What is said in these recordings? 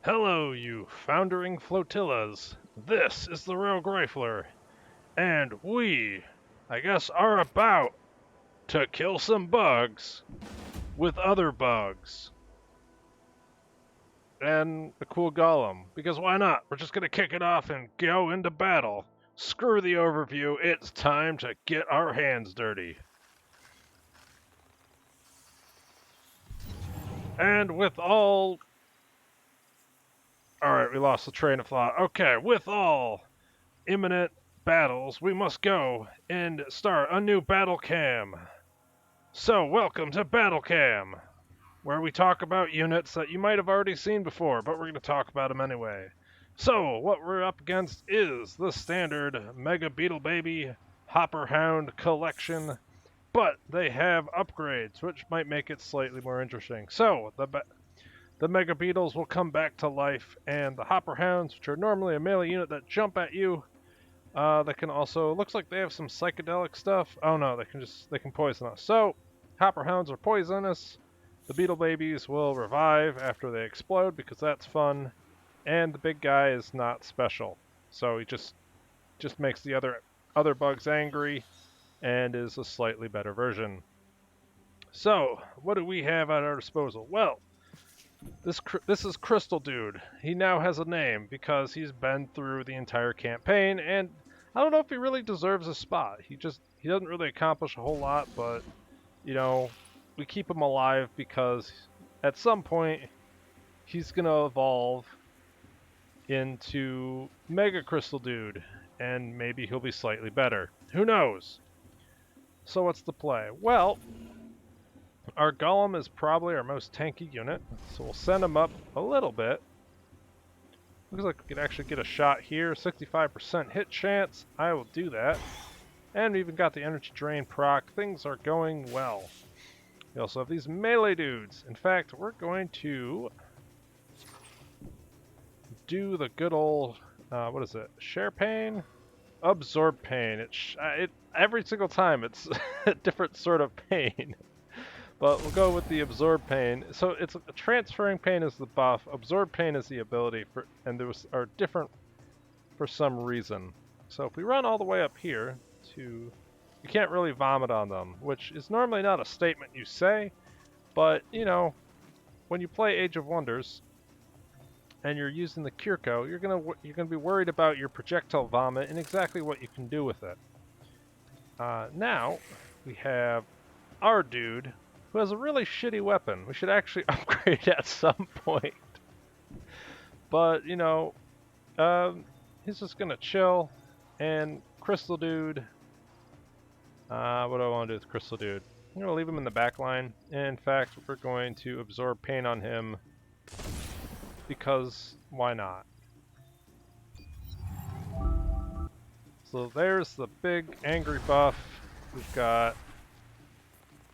Hello, you foundering flotillas. This is the Roguerifler, and we, I guess, are about to kill some bugs with other bugs. And a cool golem, because why not? We're just gonna kick it off and go into battle. Screw the overview, it's time to get our hands dirty. And with all. Alright, we lost the train of thought. Okay, with all imminent battles, we must go and start a new battle cam. So, welcome to Battle Cam, where we talk about units that you might have already seen before, but we're going to talk about them anyway. So, what we're up against is the standard Mega Beetle Baby Hopper Hound collection, but they have upgrades, which might make it slightly more interesting. So, the Mega Beetles will come back to life, and the Hopper Hounds, which are normally a melee unit that jump at you, they can also, looks like they have some psychedelic stuff. Oh no, they can poison us. So, Hopper Hounds are poisonous. The Beetle Babies will revive after they explode because that's fun. And the big guy is not special. So he just makes the other bugs angry and is a slightly better version. So, what do we have at our disposal? Well, this is Crystal Dude. He now has a name because he's been through the entire campaign, and I don't know if he really deserves a spot. He doesn't really accomplish a whole lot, but you know, we keep him alive because at some point he's gonna evolve into Mega Crystal Dude, and maybe he'll be slightly better. Who knows? So what's the play? Well, our Golem is probably our most tanky unit, so we'll send him up a little bit. Looks like we could actually get a shot here. 65% hit chance. I will do that. And we even got the energy drain proc. Things are going well. We also have these melee dudes. In fact, we're going to do the good old, what is it? Share pain? Absorb pain. Every single time it's a different sort of pain. But we'll go with the absorb pain. So it's transferring pain is the buff, absorb pain is the ability for, and those are different for some reason. So if we run all the way up here to, you can't really vomit on them, which is normally not a statement you say, but you know, when you play Age of Wonders and you're using the Kir'ko, you're gonna be worried about your projectile vomit and exactly what you can do with it. Now we have our dude, who has a really shitty weapon. We should actually upgrade at some point. But, you know, he's just gonna chill. And Crystal Dude, what do I want to do with Crystal Dude? I'm gonna leave him in the back line. And in fact, we're going to absorb pain on him because why not? So there's the big angry buff. We've got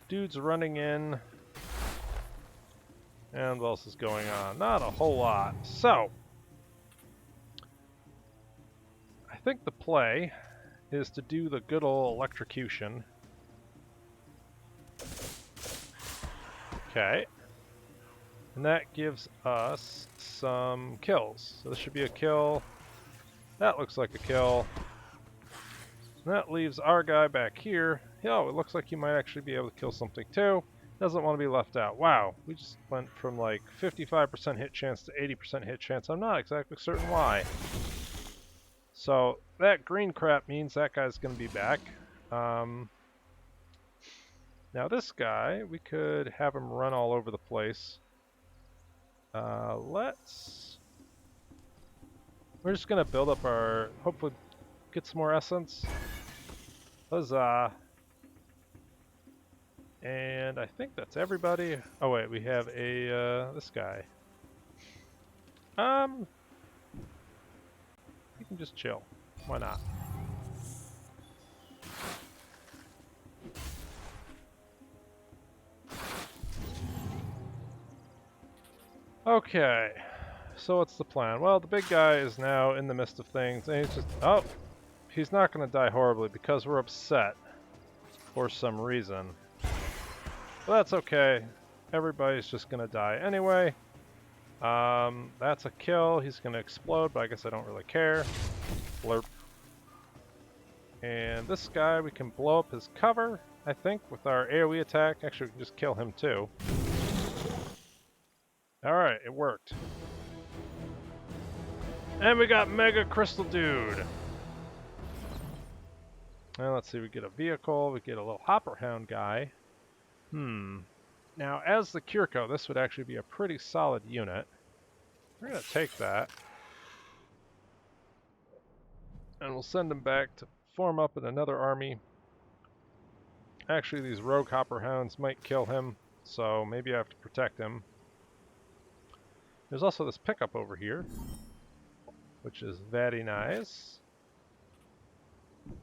dudes running in. And what else is going on? Not a whole lot. So, I think the play is to do the good old electrocution. Okay. And that gives us some kills. So this should be a kill. That looks like a kill. And that leaves our guy back here. Oh, it looks like he might actually be able to kill something too. Doesn't want to be left out. Wow, we just went from like 55% hit chance to 80% hit chance. I'm not exactly certain why. So that green crap means that guy's going to be back. Now this guy, we could have him run all over the place. We're just going to build up our, hopefully get some more essence. Huzzah. And I think that's everybody. Oh wait, we have a, this guy. You can just chill. Why not? Okay, so what's the plan? Well, the big guy is now in the midst of things, and he's just, oh, he's not going to die horribly because we're upset for some reason. But that's okay. Everybody's just going to die anyway. That's a kill. He's going to explode, but I guess I don't really care. Blurp. And this guy, we can blow up his cover, I think, with our AoE attack. Actually, we can just kill him too. Alright, it worked. And we got Mega Crystal Dude. And let's see, we get a vehicle, we get a little Hopper Hound guy. Now, as the Kir'ko, this would actually be a pretty solid unit. We're going to take that. And we'll send him back to form up in another army. Actually, these rogue Hopper Hounds might kill him, so maybe I have to protect him. There's also this pickup over here, which is very nice.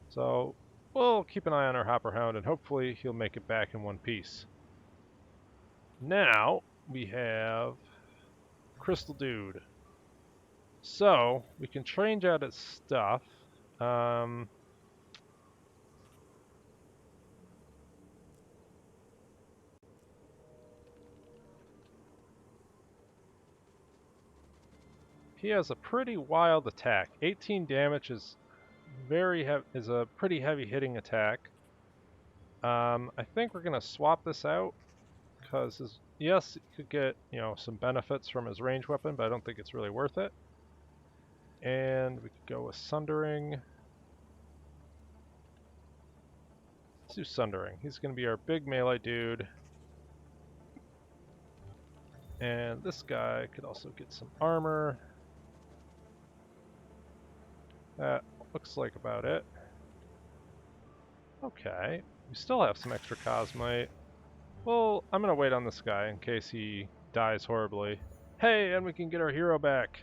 So we'll keep an eye on our Hopper Hound, and hopefully he'll make it back in one piece. Now we have Crystal Dude. So we can change out its stuff. He has a pretty wild attack. 18 damage is is a pretty heavy hitting attack. I think we're gonna swap this out because yes, he could get some benefits from his range weapon, but I don't think it's really worth it. And we could go with Sundering. Let's do Sundering. He's gonna be our big melee dude. And this guy could also get some armor. That looks like about it. Okay, we still have some extra Cosmite. Well, I'm gonna wait on this guy in case he dies horribly. Hey, and we can get our hero back.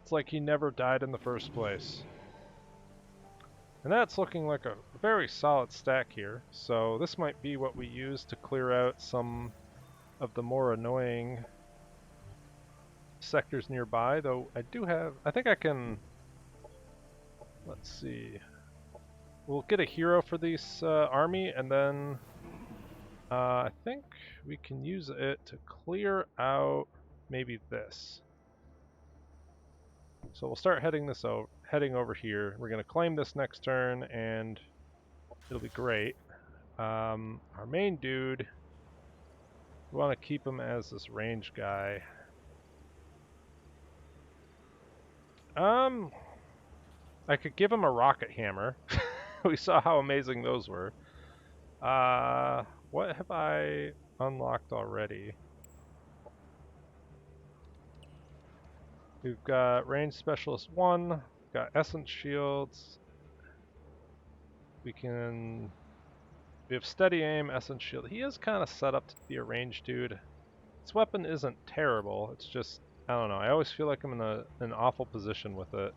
It's like he never died in the first place. And that's looking like a very solid stack here. So this might be what we use to clear out some of the more annoying sectors nearby, though I think I can, let's see. We'll get a hero for this army, and then I think we can use it to clear out maybe this. So we'll start heading over here. We're going to claim this next turn, and it'll be great. Our main dude, we want to keep him as this range guy. I could give him a rocket hammer. We saw how amazing those were. What have I unlocked already? We've got Range Specialist 1, we've got Essence Shields. We have Steady Aim, Essence Shield. He is kind of set up to be a ranged dude. This weapon isn't terrible, it's just, I don't know, I always feel like I'm in an awful position with it.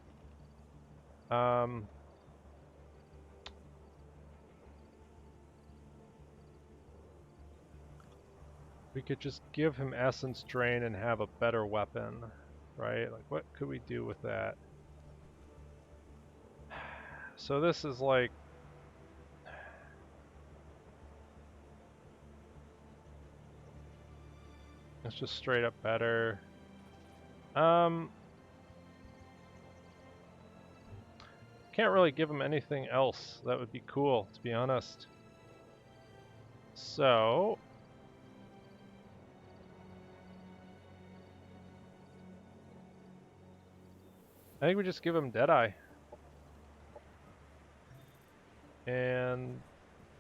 We could just give him Essence Drain and have a better weapon, right? Like, what could we do with that? So this is like... It's just straight up better. Can't really give him anything else that would be cool, to be honest. So... I think we just give him Deadeye. And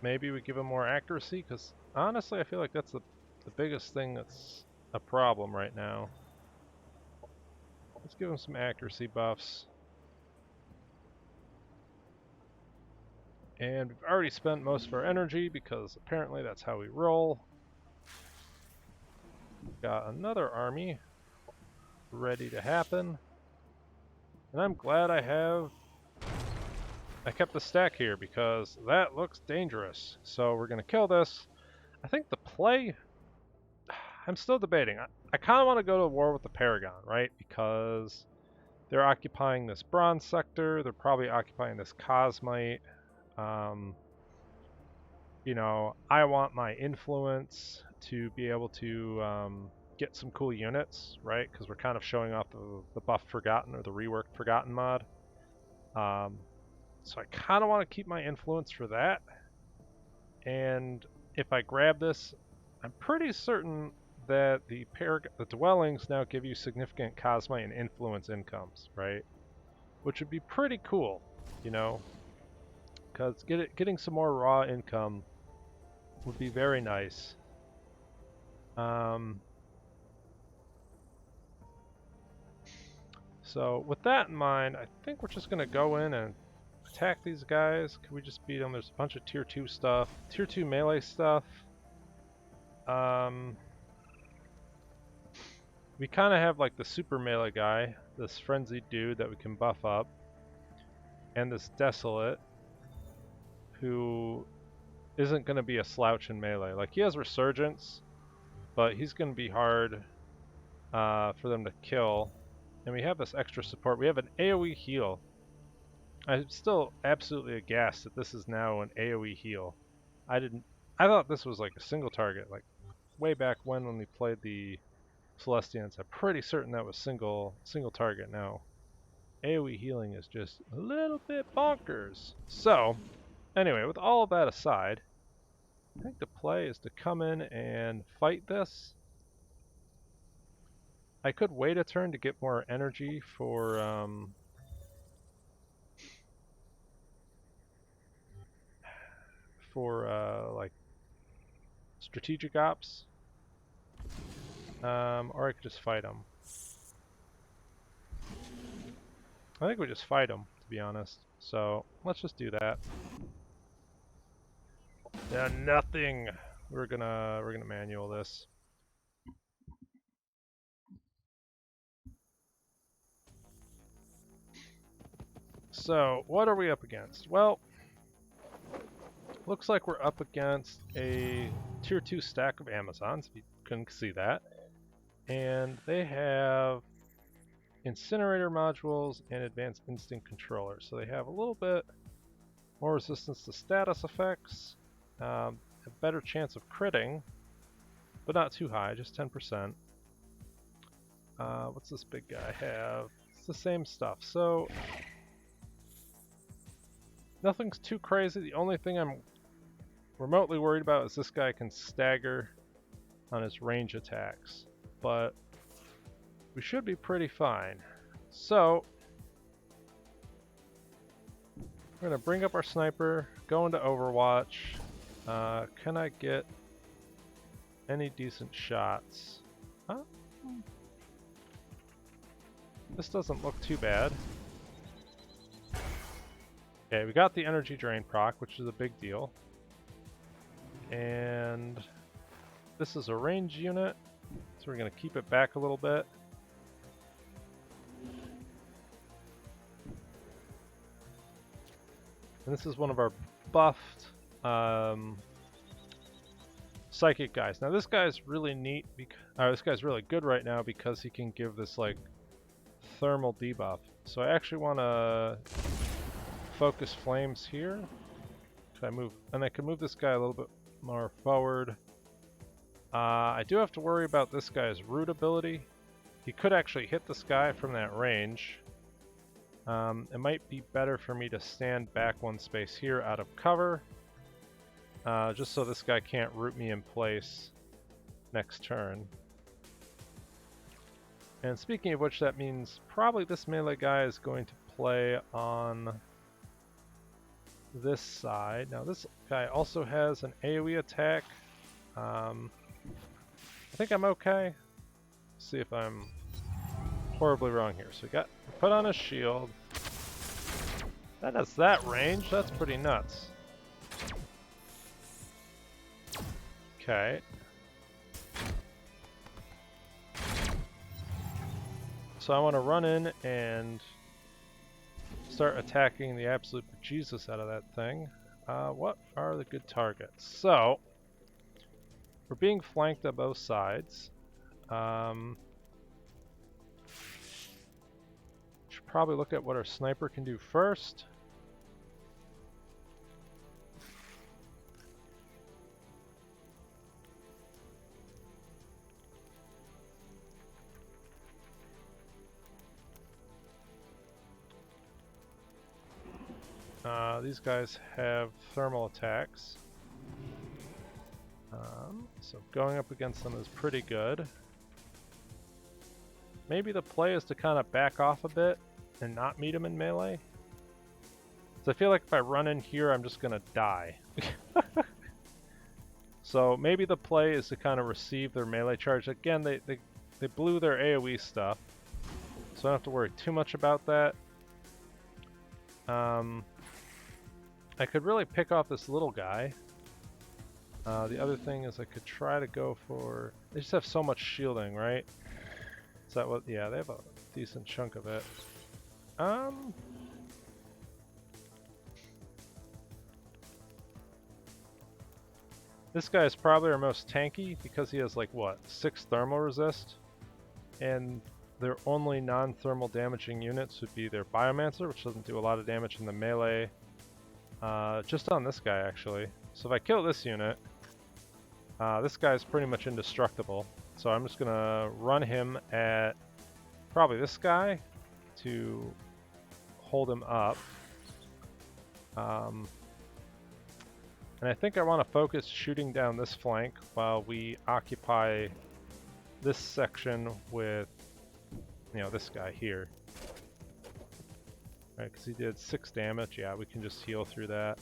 maybe we give him more accuracy, because honestly I feel like that's the biggest thing that's a problem right now. Let's give him some accuracy buffs. And we've already spent most of our energy, because apparently that's how we roll. We've got another army ready to happen. And I'm glad I kept the stack here, because that looks dangerous. So we're going to kill this. I think the play... I'm still debating. I kind of want to go to war with the Paragon, right? Because they're occupying this bronze sector. They're probably occupying this Cosmite. You know, I want my influence to be able to get some cool units, right? Because we're kind of showing off the buffed Forgotten or the reworked Forgotten mod. So I kind of want to keep my influence for that. And if I grab this, I'm pretty certain that the dwellings now give you significant cosmic and influence incomes, right? Which would be pretty cool, you know, because getting some more raw income would be very nice. So with that in mind, I think we're just gonna go in and attack these guys. Can we just beat them? There's a bunch of tier 2 stuff, tier 2 melee stuff. We kind of have like the super melee guy, this frenzied dude that we can buff up, and this desolate who isn't going to be a slouch in melee. Like, he has resurgence, but he's going to be hard for them to kill. And we have this extra support. We have an AoE heal. I'm still absolutely aghast that this is now an AoE heal. I thought this was like a single target, like way back when we played the Celestians. I'm pretty certain that was single target. Now AoE healing is just a little bit bonkers. So anyway, with all of that aside, I think the play is to come in and fight this. I could wait a turn to get more energy for like strategic ops, or I could just fight them. I think we just fight them, to be honest. So let's just do that. Yeah, nothing. We're gonna manual this. So what are we up against? Well, looks like we're up against a tier 2 stack of Amazons, if you couldn't see that. And they have incinerator modules and advanced instinct controllers. So they have a little bit more resistance to status effects, a better chance of critting, but not too high, just 10%. What's this big guy have? It's the same stuff. So nothing's too crazy. The only thing I'm remotely worried about is this guy can stagger on his range attacks, but we should be pretty fine. So we're gonna bring up our sniper, go into Overwatch. Can I get any decent shots? Huh? This doesn't look too bad. Okay, we got the energy drain proc, which is a big deal. And this is a range unit, so we're going to keep it back a little bit. And this is one of our buffed psychic guys. Now this guy's really neat, this guy's really good right now because he can give this like thermal debuff. So I actually want to focus flames here. Can I move? And I can move this guy a little bit more forward. I do have to worry about this guy's root ability. He could actually hit this guy from that range. It might be better for me to stand back one space here out of cover, just so this guy can't root me in place next turn. And speaking of which, that means probably this melee guy is going to play on this side. Now this guy also has an AoE attack. I think I'm okay. Let's see if I'm horribly wrong here. So we got put on a shield. That has that range. That's pretty nuts. Okay. So I want to run in and start attacking the absolute bejesus out of that thing. What are the good targets? So we're being flanked on both sides. Should probably look at what our sniper can do first. These guys have thermal attacks. So going up against them is pretty good. Maybe the play is to kind of back off a bit and not meet them in melee. So I feel like if I run in here, I'm just going to die. So maybe the play is to kind of receive their melee charge. Again, they blew their AoE stuff, so I don't have to worry too much about that. I could really pick off this little guy. The other thing is I could try to go for... They just have so much shielding, right? Is that what... Yeah, they have a decent chunk of it. This guy is probably our most tanky because he has like, what, 6 thermal resist? And their only non-thermal damaging units would be their Biomancer, which doesn't do a lot of damage in the melee. Just on this guy, actually. So if I kill this unit, this guy's pretty much indestructible. So I'm just gonna run him at probably this guy to hold him up. And I think I want to focus shooting down this flank while we occupy this section with, you know, this guy here. Right, because he did 6 damage. Yeah, we can just heal through that.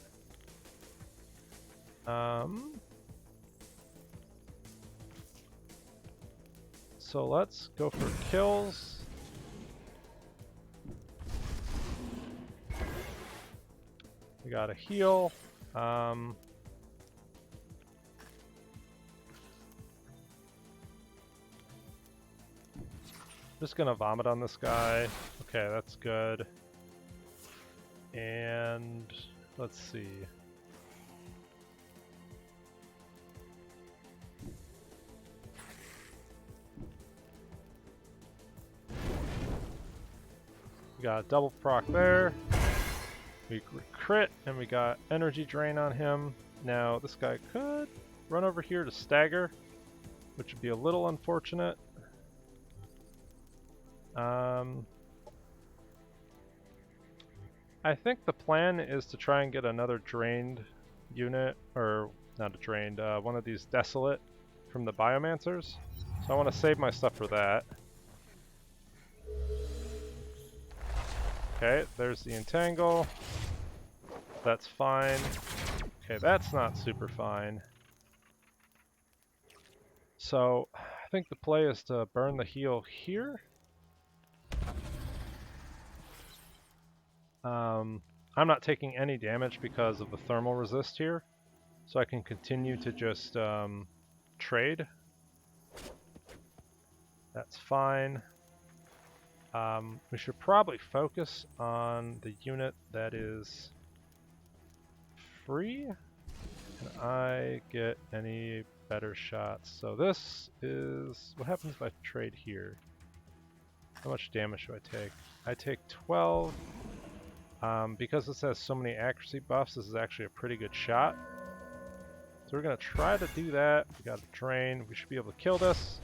So let's go for kills. We got a heal. Just gonna vomit on this guy. Okay, that's good. And let's see. We got a double proc there. We crit, and we got energy drain on him. Now, this guy could run over here to stagger, which would be a little unfortunate. I think the plan is to try and get another drained unit, or not a drained, one of these desolate from the Biomancers. So I want to save my stuff for that. Okay, there's the entangle. That's fine. Okay, that's not super fine. So I think the play is to burn the heal here. I'm not taking any damage because of the thermal resist here, so I can continue to just trade. That's fine. We should probably focus on the unit that is free. Can I get any better shots? So this is... What happens if I trade here? How much damage do I take? I take 12. Because this has so many accuracy buffs, this is actually a pretty good shot. So we're going to try to do that. We got a drain. We should be able to kill this.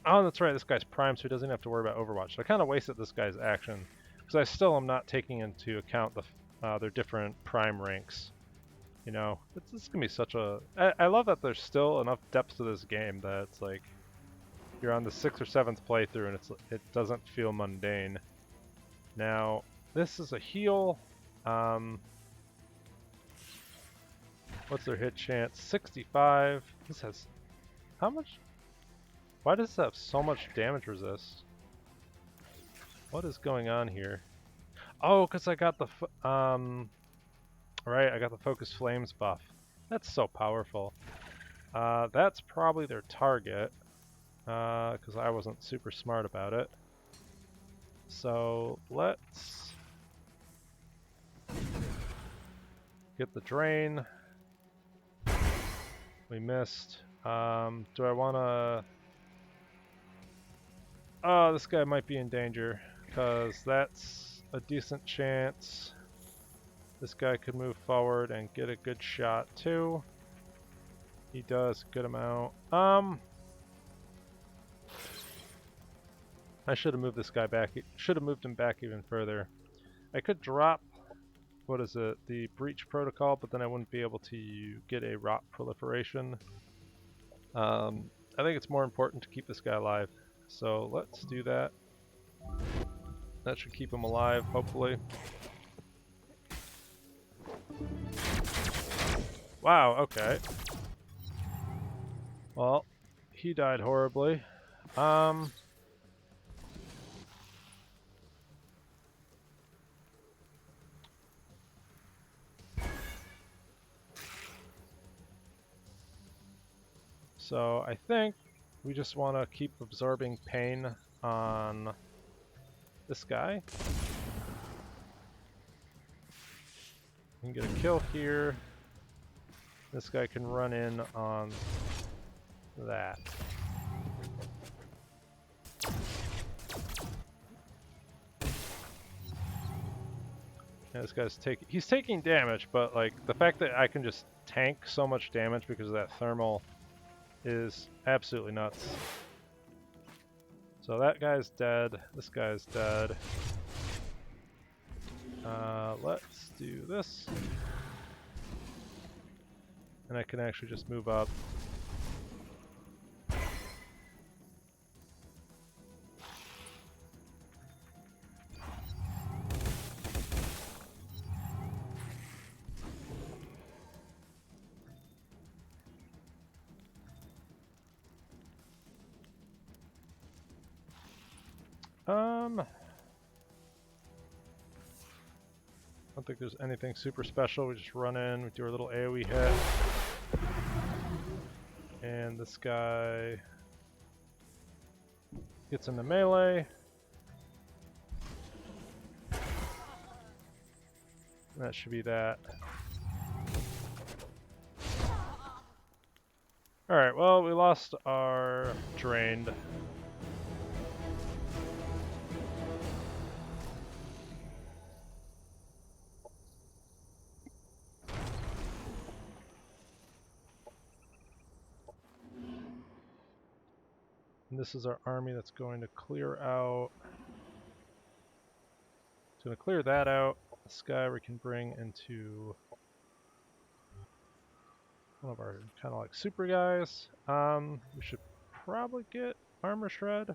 Oh, that's right. This guy's primed, so he doesn't have to worry about Overwatch. So I kind of wasted this guy's action, because I still am not taking into account the their different prime ranks. You know, this is going to be such a... I love that there's still enough depth to this game that it's like you're on the 6th or 7th playthrough and it doesn't feel mundane. Now, this is a heal. What's their hit chance? 65. This has... How much? Why does this have so much damage resist? What is going on here? Oh, because I got the... Right, I got the Focus Flames buff. That's so powerful. That's probably their target, because I wasn't super smart about it. So let's get the drain. We missed. Do I want to... Oh, this guy might be in danger, because that's a decent chance. This guy could move forward and get a good shot too. He does a good amount. I should have moved this guy back. Should have moved him back even further. I could drop what is it, the breach protocol, but then I wouldn't be able to get a rot proliferation. I think it's more important to keep this guy alive, so let's do that. That should keep him alive, hopefully. Wow, okay. Well, he died horribly. So I think we just want to keep absorbing pain on this guy. We can get a kill here. This guy can run in on that. Yeah, this guy's he's taking damage, but like the fact that I can just tank so much damage because of that thermal is absolutely nuts. So that guy's dead, this guy's dead. Let's do this. And I can actually just move up. I don't think there's anything super special. We just run in, we do our little AoE hit. And this guy gets into melee. That should be that. Alright, well, we lost our drained. And this is our army that's going to clear out. It's going to clear that out. This guy we can bring into one of our kind of like super guys. We should probably get armor shred.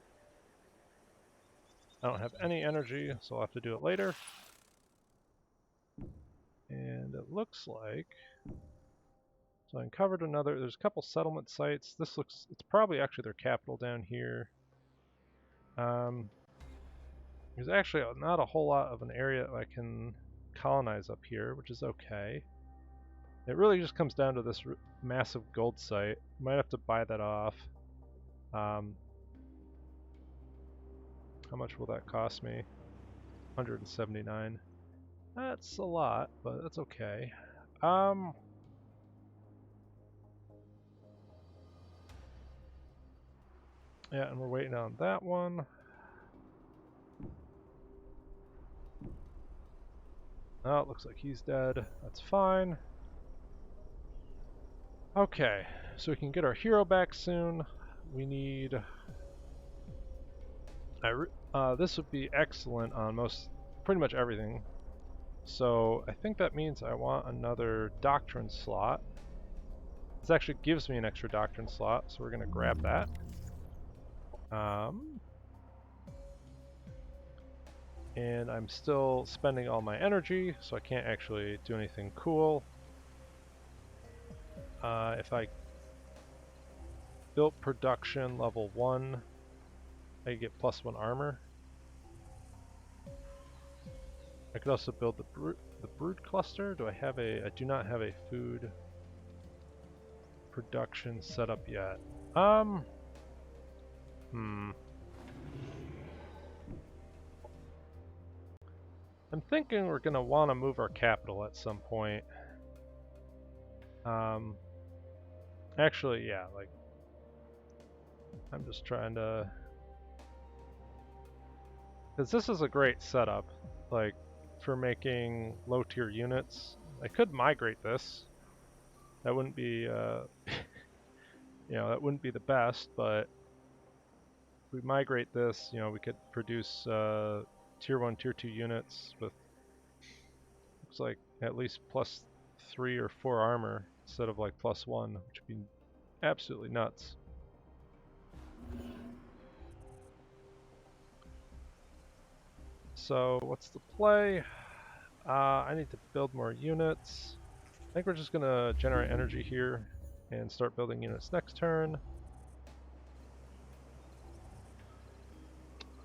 I don't have any energy, so I'll have to do it later. And it looks like, so I uncovered another, there's a couple settlement sites. This looks, it's probably actually their capital down here. There's actually not a whole lot of an area I can colonize up here, which is okay. It really just comes down to this massive gold site. Might have to buy that off. How much will that cost me? 179. That's a lot, but that's okay. Yeah, and we're waiting on that one. Oh, it looks like he's dead. That's fine. Okay, so we can get our hero back soon. We need... this would be excellent on pretty much everything. So I think that means I want another doctrine slot. This actually gives me an extra doctrine slot, so we're going to grab that. And I'm still spending all my energy, so I can't actually do anything cool. If I built production level 1, I get +1 armor. I could also build the brood cluster. Do I have I do not have a food production set up yet. I'm thinking we're gonna want to move our capital at some point. Actually, yeah, like, I'm just trying to... Because this is a great setup, like, for making low-tier units. I could migrate this. That wouldn't be, you know, that wouldn't be the best, but if we migrate this, you know, we could produce tier 1, tier 2 units with, looks like at least +3 or 4 armor instead of like +1, which would be absolutely nuts. So what's the play? I need to build more units. I think we're just gonna generate energy here and start building units next turn.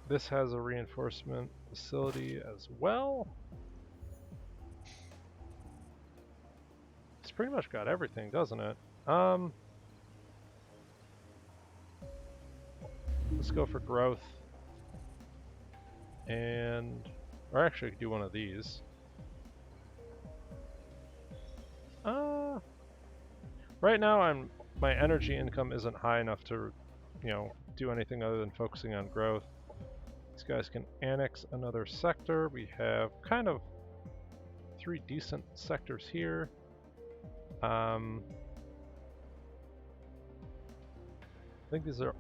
This has a reinforcement facility as well. It's pretty much got everything, doesn't it? Let's go for growth. Or actually do one of these. Right now my energy income isn't high enough to, do anything other than focusing on growth. These guys can annex another sector. We have kind of 3 decent sectors here. I think these are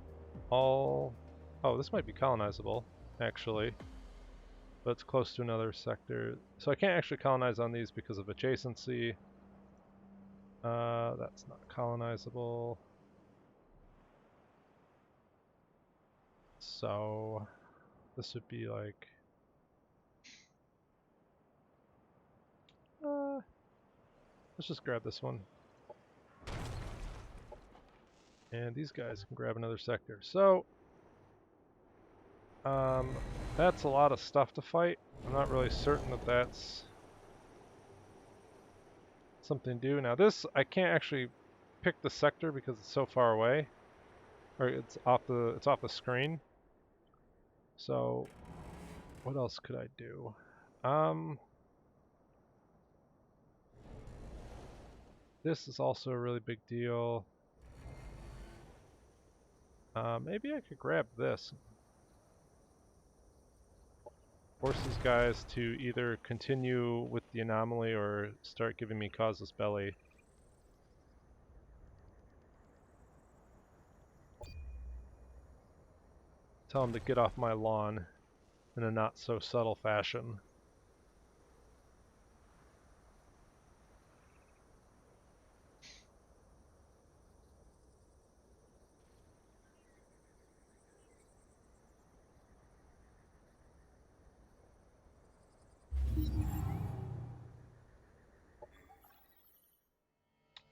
all... Oh, this might be colonizable, actually. But it's close to another sector. So I can't actually colonize on these because of adjacency. That's not colonizable. So this would be like... let's just grab this one. And these guys can grab another sector. So, that's a lot of stuff to fight. I'm not really certain that that's something to do. Now this, I can't actually pick the sector because it's so far away. Or it's off the screen. So, what else could I do? This is also a really big deal. Maybe I could grab this. Force these guys to either continue with the anomaly or start giving me causeless belly. Tell them to get off my lawn in a not so subtle fashion.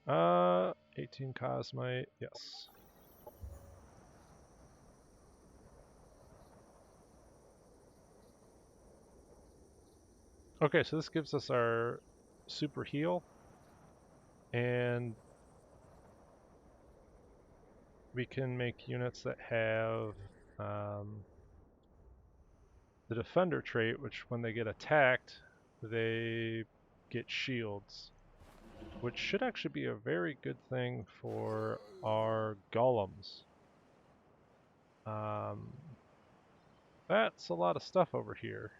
Uh, 18 Cosmite, yes. Okay, so this gives us our super heal, and we can make units that have the defender trait, which when they get attacked, they get shields, which should actually be a very good thing for our golems. That's a lot of stuff over here.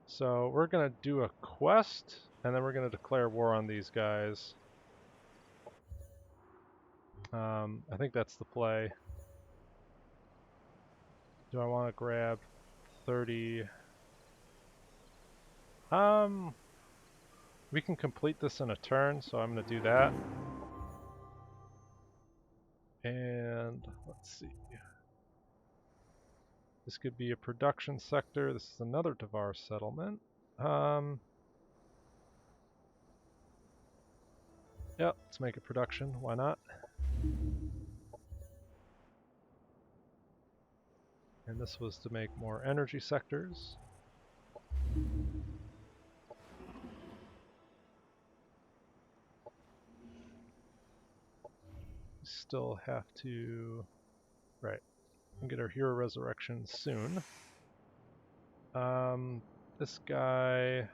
So we're going to do a quest, and then we're going to declare war on these guys. I think that's the play. Do I want to grab 30? We can complete this in a turn, so I'm going to do that. And let's see. This could be a production sector. This is another Devar settlement. Yep, let's make it production. Why not? And this was to make more energy sectors. We still have to... Right. And get our hero resurrection soon. This guy...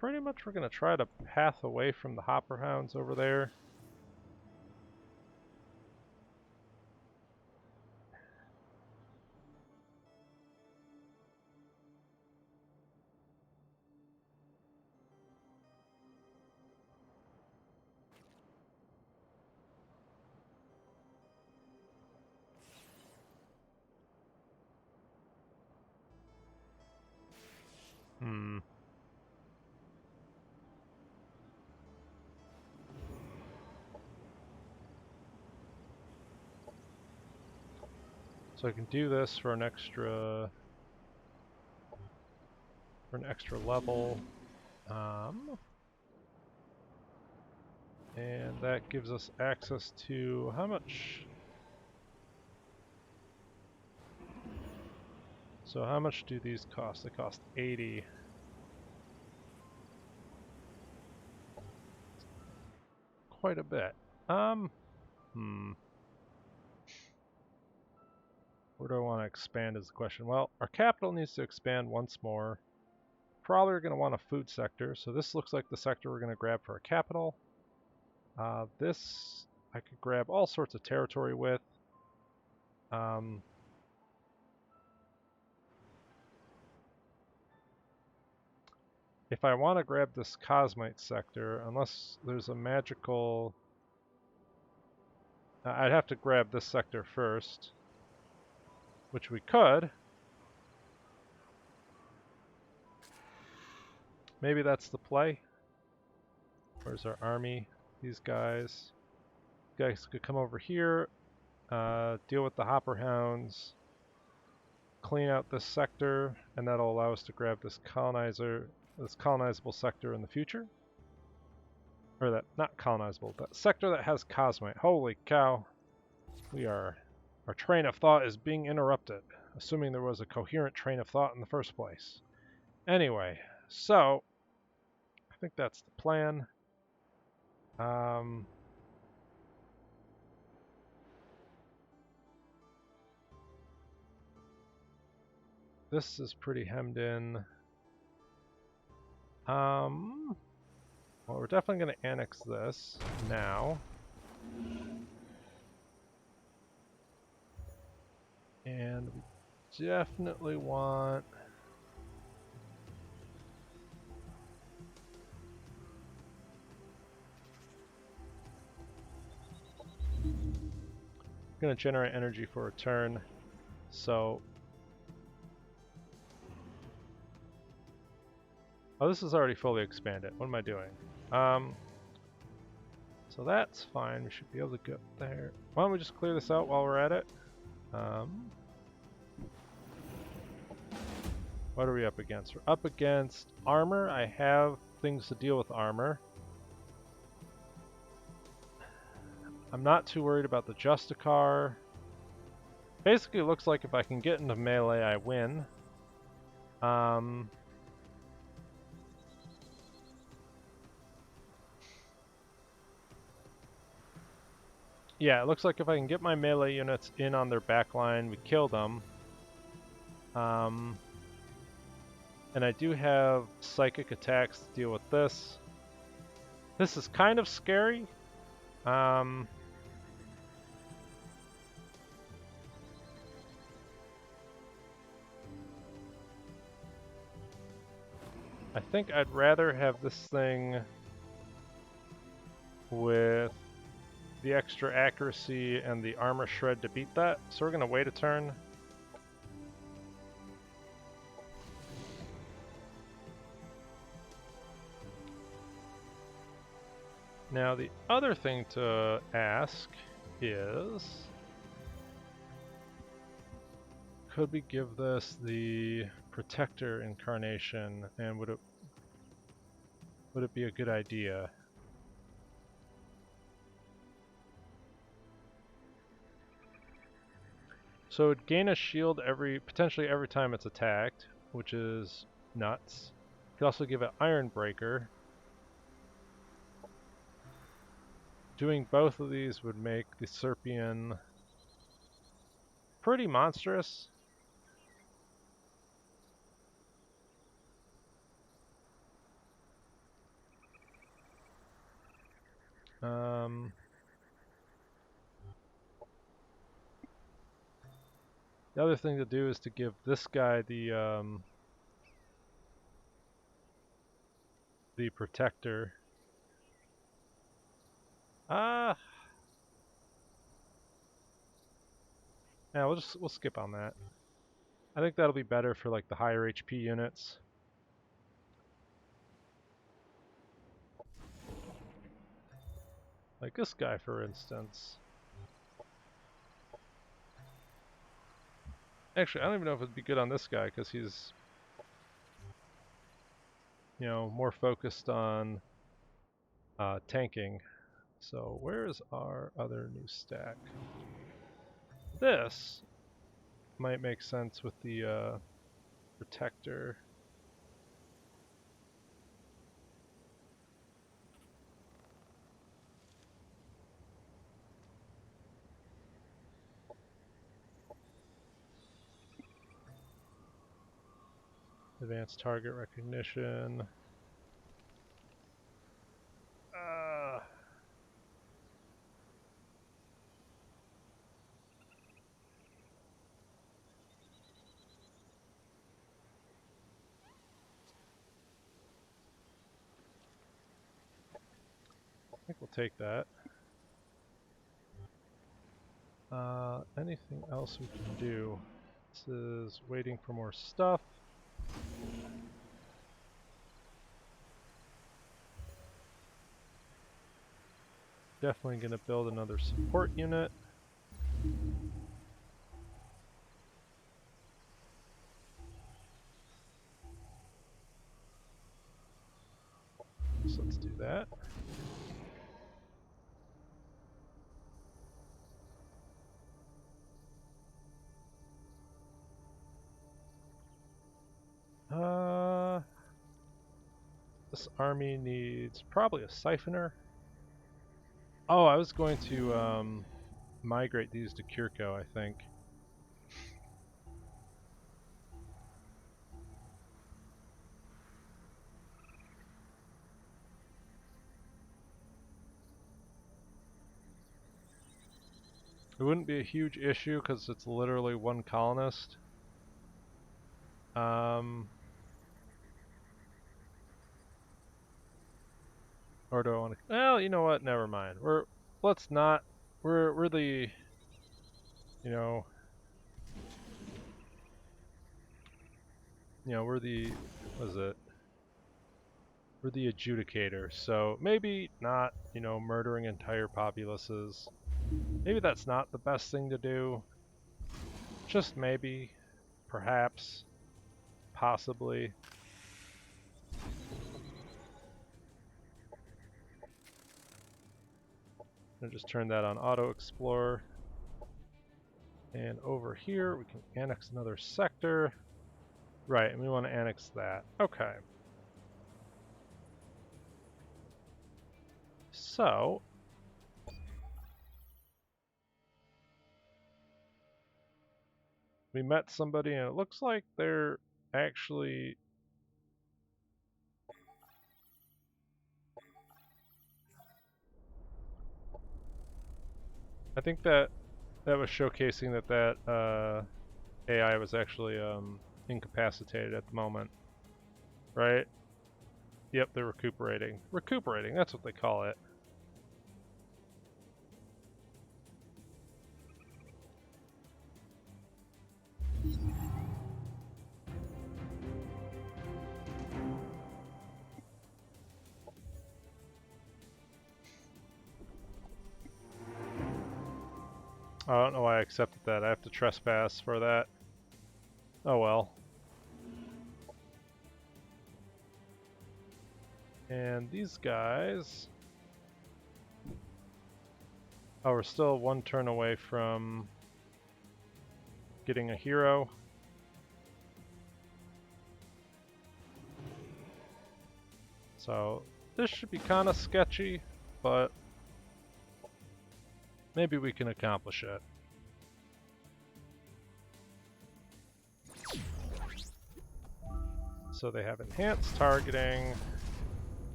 Pretty much we're going to try to path away from the Hopper Hounds over there. Hmm. So I can do this for an extra level. And that gives us access to how much? So how much do these cost? They cost 80. Quite a bit. Where do I want to expand is the question. Well, our capital needs to expand once more. Probably going to want a food sector, so this looks like the sector we're going to grab for a capital. This I could grab all sorts of territory with. If I want to grab this Cosmite sector, unless there's a magical... I'd have to grab this sector first, which we could. Maybe that's the play. Where's our army? These guys. You guys could come over here, deal with the Hopper Hounds, clean out this sector, and that'll allow us to grab this colonizable sector in the future. Or that, not colonizable, that sector that has Cosmite. Holy cow. Our train of thought is being interrupted, assuming there was a coherent train of thought in the first place. Anyway, so, I think that's the plan. This is pretty hemmed in. Well, we're definitely going to annex this now. And we definitely want... going to generate energy for a turn, so... Oh, this is already fully expanded. What am I doing? So that's fine. We should be able to go there. Why don't we just clear this out while we're at it? What are we up against? We're up against armor. I have things to deal with armor. I'm not too worried about the Justicar. Basically, it looks like if I can get into melee, I win. Yeah, it looks like if I can get my melee units in on their backline, we kill them. And I do have psychic attacks to deal with this. This is kind of scary. I think I'd rather have this thing with the extra accuracy and the armor shred to beat that. So we're going to wait a turn. Now the other thing to ask is, could we give this the Protector incarnation, and would it be a good idea? So it would gain a shield potentially every time it's attacked, which is nuts. You could also give it Iron Breaker. Doing both of these would make the Serpian pretty monstrous. The other thing to do is to give this guy the Protector. Yeah, we'll skip on that. I think that'll be better for like the higher HP units. Like this guy, for instance. Actually, I don't even know if it'd be good on this guy, because he's, you know, more focused on tanking. So where's our other new stack? This might make sense with the protector. Advanced target recognition. I think we'll take that. Anything else we can do? This is waiting for more stuff. Definitely going to build another support unit. So let's do that. This army needs probably a siphoner. Oh, I was going to migrate these to Kir'ko, I think. It wouldn't be a huge issue because it's literally one colonist. Or do I want to? Well, you know what? Never mind. Let's not. We're the, you know, we're the, what is it? We're the adjudicator. So maybe not, you know, murdering entire populaces. Maybe that's not the best thing to do. Just maybe, perhaps, possibly. And just turn that on Auto Explorer. And over here, we can annex another sector. Right, and we want to annex that. Okay. So, we met somebody, and it looks like they're actually... I think that was showcasing that AI was actually incapacitated at the moment. Right? Yep, they're recuperating. Recuperating, that's what they call it. I don't know why I accepted that. I have to trespass for that. Oh well. And these guys... Oh, we're still one turn away from getting a hero. So this should be kind of sketchy, but maybe we can accomplish it. So they have enhanced targeting.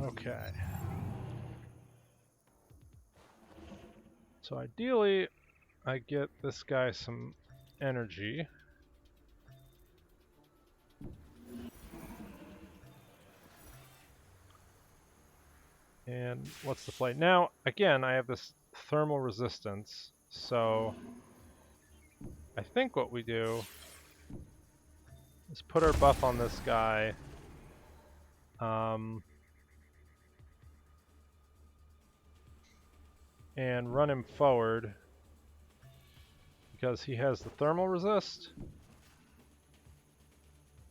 Okay. So ideally, I get this guy some energy. And what's the play? Now, again, I have this thermal resistance, so I think what we do is put our buff on this guy. and run him forward because he has the thermal resist.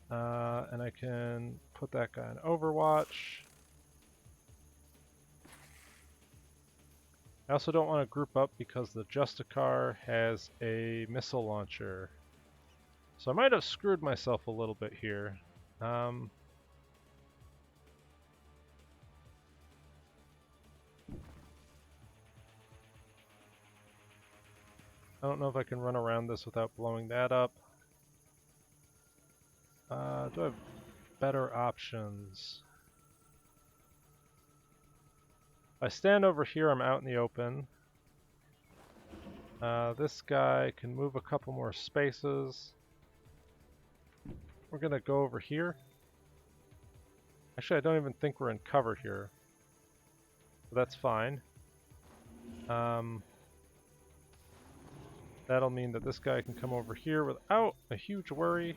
And I can put that guy on Overwatch. I also don't want to group up because the Justicar has a missile launcher. So I might have screwed myself a little bit here. I don't know if I can run around this without blowing that up. Do I have better options? If I stand over here, I'm out in the open. This guy can move a couple more spaces. We're gonna go over here. Actually, I don't even think we're in cover here. But that's fine. That'll mean that this guy can come over here without a huge worry.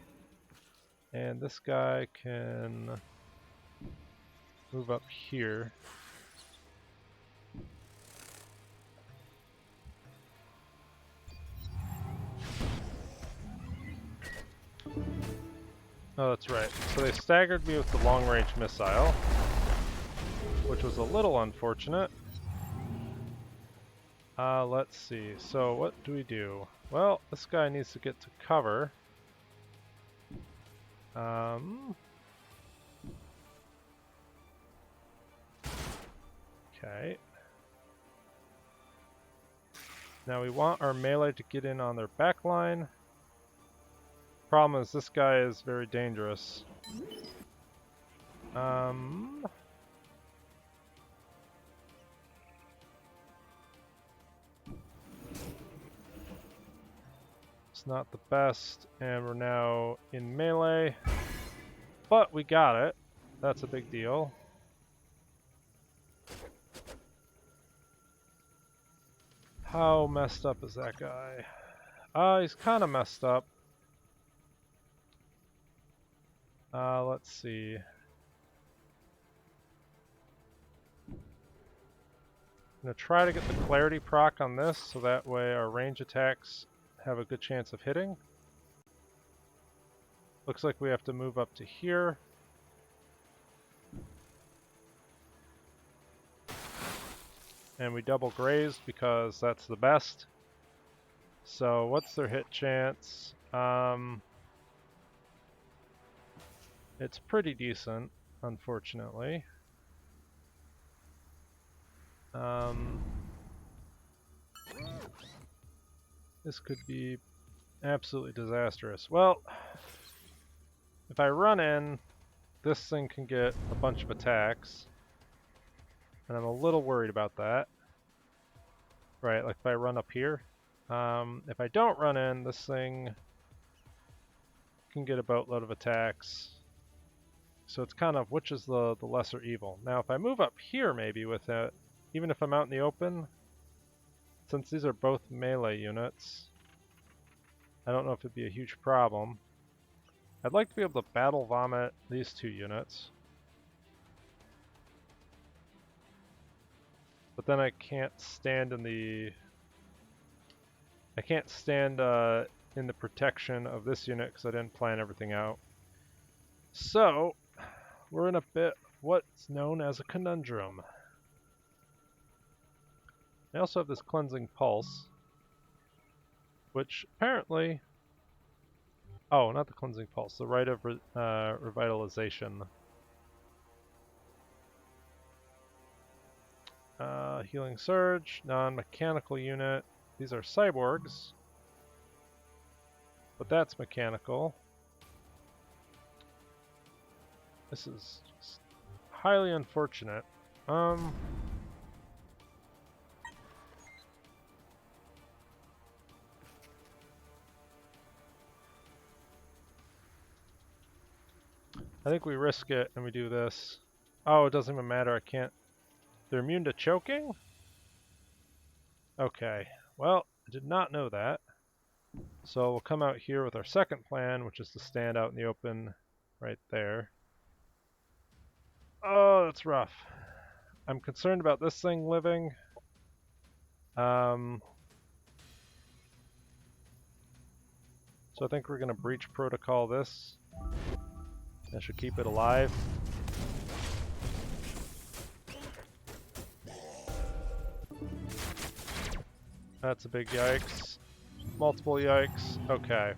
And this guy can move up here. Oh, that's right. So they staggered me with the long-range missile, which was a little unfortunate. Let's see. So what do we do? Well, this guy needs to get to cover. Okay. Now we want our melee to get in on their back line. Problem is this guy is very dangerous. It's not the best, and we're now in melee. But we got it. That's a big deal. How messed up is that guy? He's kind of messed up. Let's see. I'm gonna try to get the clarity proc on this so that way our range attacks have a good chance of hitting. Looks like we have to move up to here. And we double grazed because that's the best. So what's their hit chance? It's pretty decent, unfortunately. This could be absolutely disastrous. Well, if I run in, this thing can get a bunch of attacks. And I'm a little worried about that. Right, like if I run up here. If I don't run in, this thing can get a boatload of attacks. So it's kind of which is the lesser evil. Now if I move up here maybe with it, even if I'm out in the open, since these are both melee units, I don't know if it'd be a huge problem. I'd like to be able to battle vomit these two units. But then I can't stand in the... I can't stand in the protection of this unit because I didn't plan everything out. So, we're in a bit of what's known as a conundrum. I also have this Cleansing Pulse, which apparently... Oh, not the Cleansing Pulse, the Rite of Revitalization. Healing Surge, non-mechanical unit. These are cyborgs, but that's mechanical. This is just highly unfortunate. I think we risk it and we do this. Oh, it doesn't even matter. I can't. They're immune to choking? Okay. Well, I did not know that. So we'll come out here with our second plan, which is to stand out in the open right there. Oh, that's rough. I'm concerned about this thing living. So I think we're going to breach protocol this. That should keep it alive. That's a big yikes. Multiple yikes. Okay.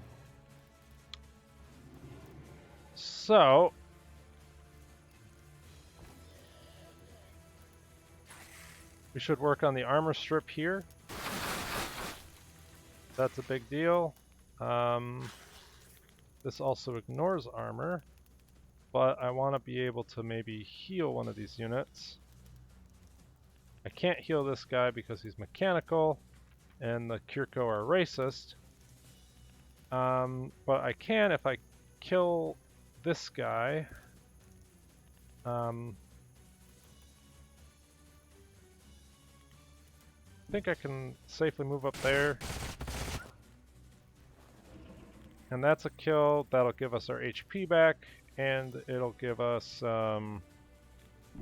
So we should work on the armor strip here. That's a big deal. This also ignores armor, but I want to be able to maybe heal one of these units. I can't heal this guy because he's mechanical, and the Kir'ko are racist. But I can if I kill this guy. I think I can safely move up there. And that's a kill. That'll give us our HP back, and it'll give us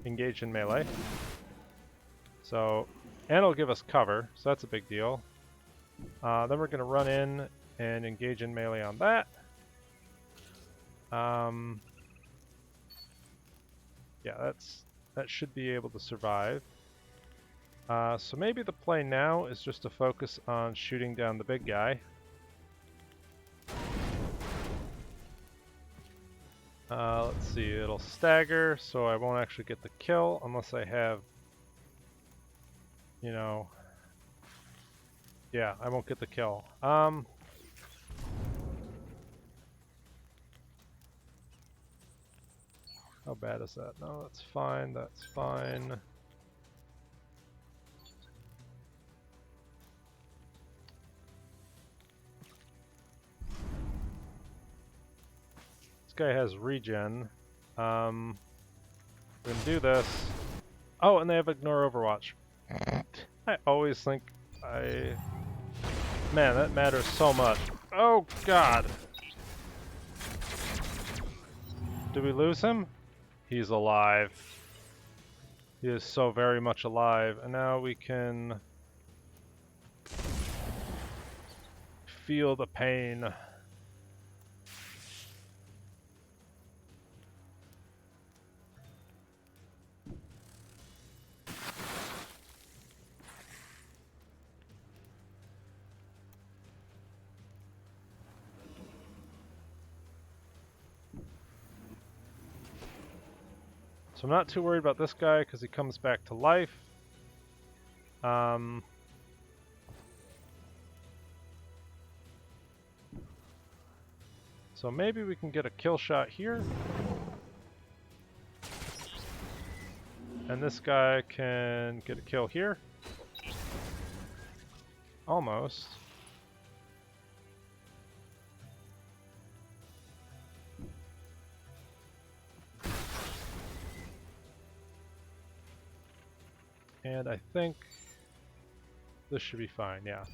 engage in melee. So, and it'll give us cover, so that's a big deal. Then we're going to run in and engage in melee on that. Yeah, that should be able to survive. So maybe the play now is just to focus on shooting down the big guy. Let's see, it'll stagger, so I won't actually get the kill unless I have, you know, yeah, I won't get the kill. How bad is that? No, that's fine, that's fine. This guy has regen. We can do this. Oh, and they have ignore Overwatch. I always think man, that matters so much. Oh, God. Did we lose him? He's alive. He is so very much alive. And now we can feel the pain. So I'm not too worried about this guy because he comes back to life. So maybe we can get a kill shot here. And this guy can get a kill here. Almost. And I think this should be fine, yeah.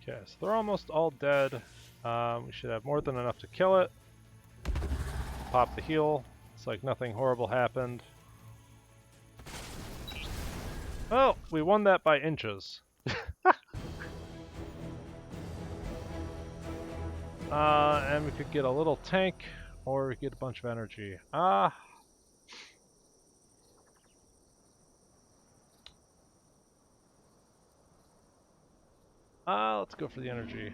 Okay, so they're almost all dead. We should have more than enough to kill it. Pop the heal. It's like nothing horrible happened. Oh, we won that by inches. And we could get a little tank, or we could get a bunch of energy. Let's go for the energy.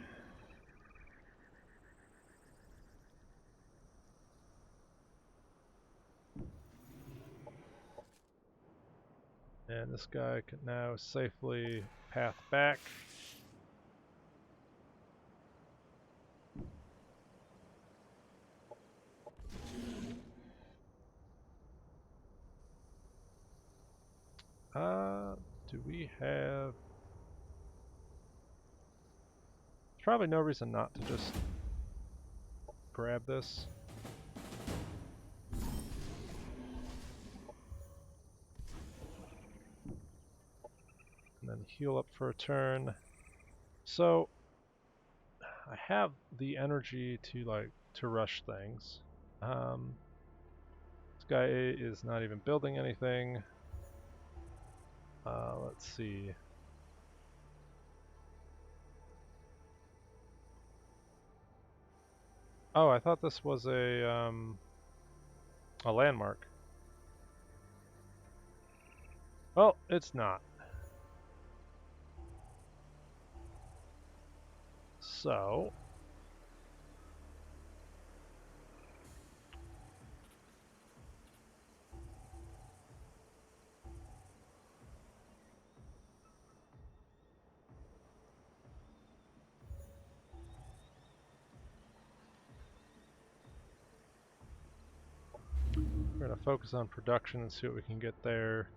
And this guy can now safely path back. Do we have... There's probably no reason not to just grab this. And then heal up for a turn. So I have the energy to rush things. This guy is not even building anything. Let's see. Oh, I thought this was a landmark. Well, it's not. So we're going to focus on production and see what we can get there.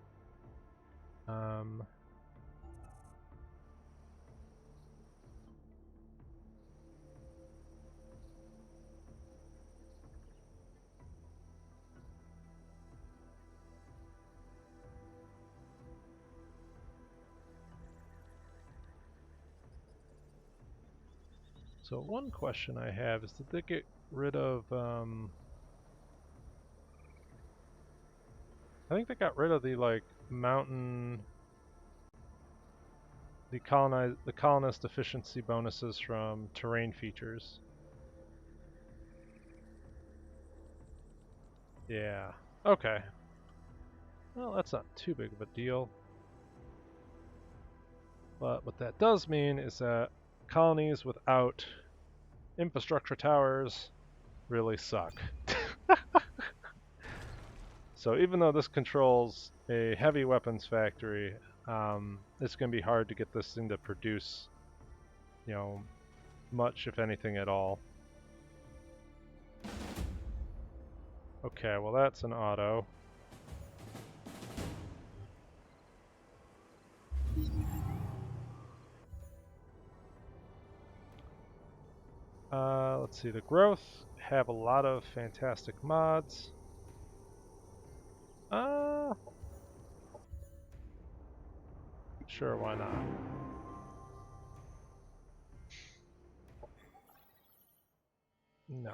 So one question I have is, did they get rid of... I think they got rid of the mountain... The colonist efficiency bonuses from terrain features. Yeah. Okay. Well, that's not too big of a deal. But what that does mean is that colonies without infrastructure towers really suck. So even though this controls a heavy weapons factory, it's going to be hard to get this thing to produce, you know, much, if anything at all. Okay, well that's an auto. Let's see, the growth have a lot of fantastic mods. Sure, why not? No.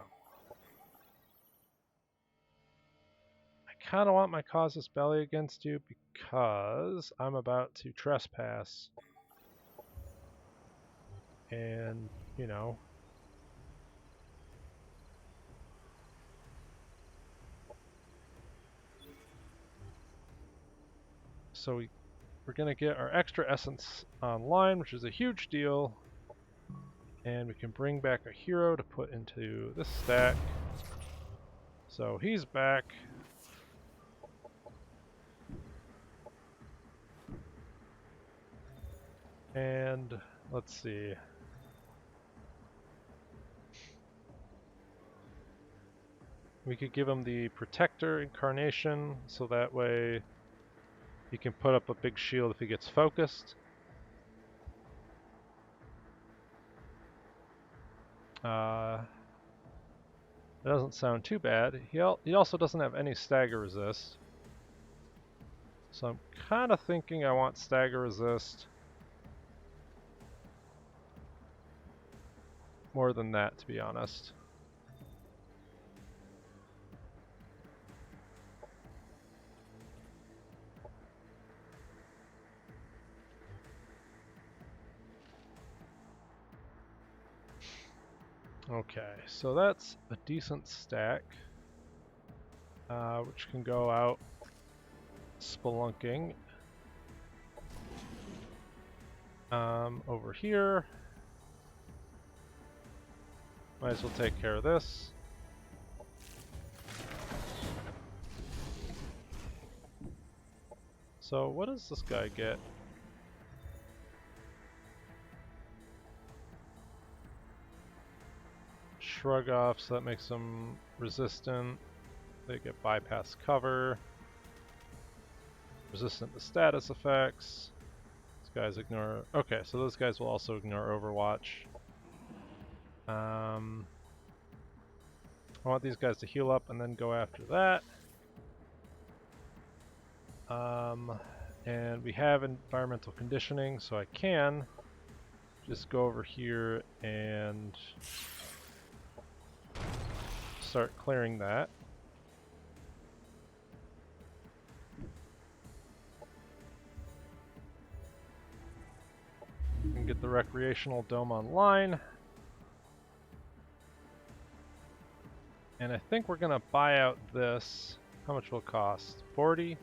I kind of want my casus belli against you because I'm about to trespass. And, you know... So we're going to get our extra essence online, which is a huge deal. And we can bring back a hero to put into this stack. So he's back. And let's see. We could give him the Protector incarnation, so that way he can put up a big shield if he gets focused. That doesn't sound too bad. He also doesn't have any stagger resist. So I'm kind of thinking I want stagger resist more than that, to be honest. Okay, so that's a decent stack, which can go out spelunking. Over here, might as well take care of this. So what does this guy get? Shrug off, so that makes them resistant. They get bypass cover. Resistant to status effects. These guys ignore... Okay, so those guys will also ignore Overwatch. I want these guys to heal up and then go after that. And we have environmental conditioning, so I can just go over here and start clearing that. And get the recreational dome online. And I think we're gonna buy out this. How much will it cost? 40?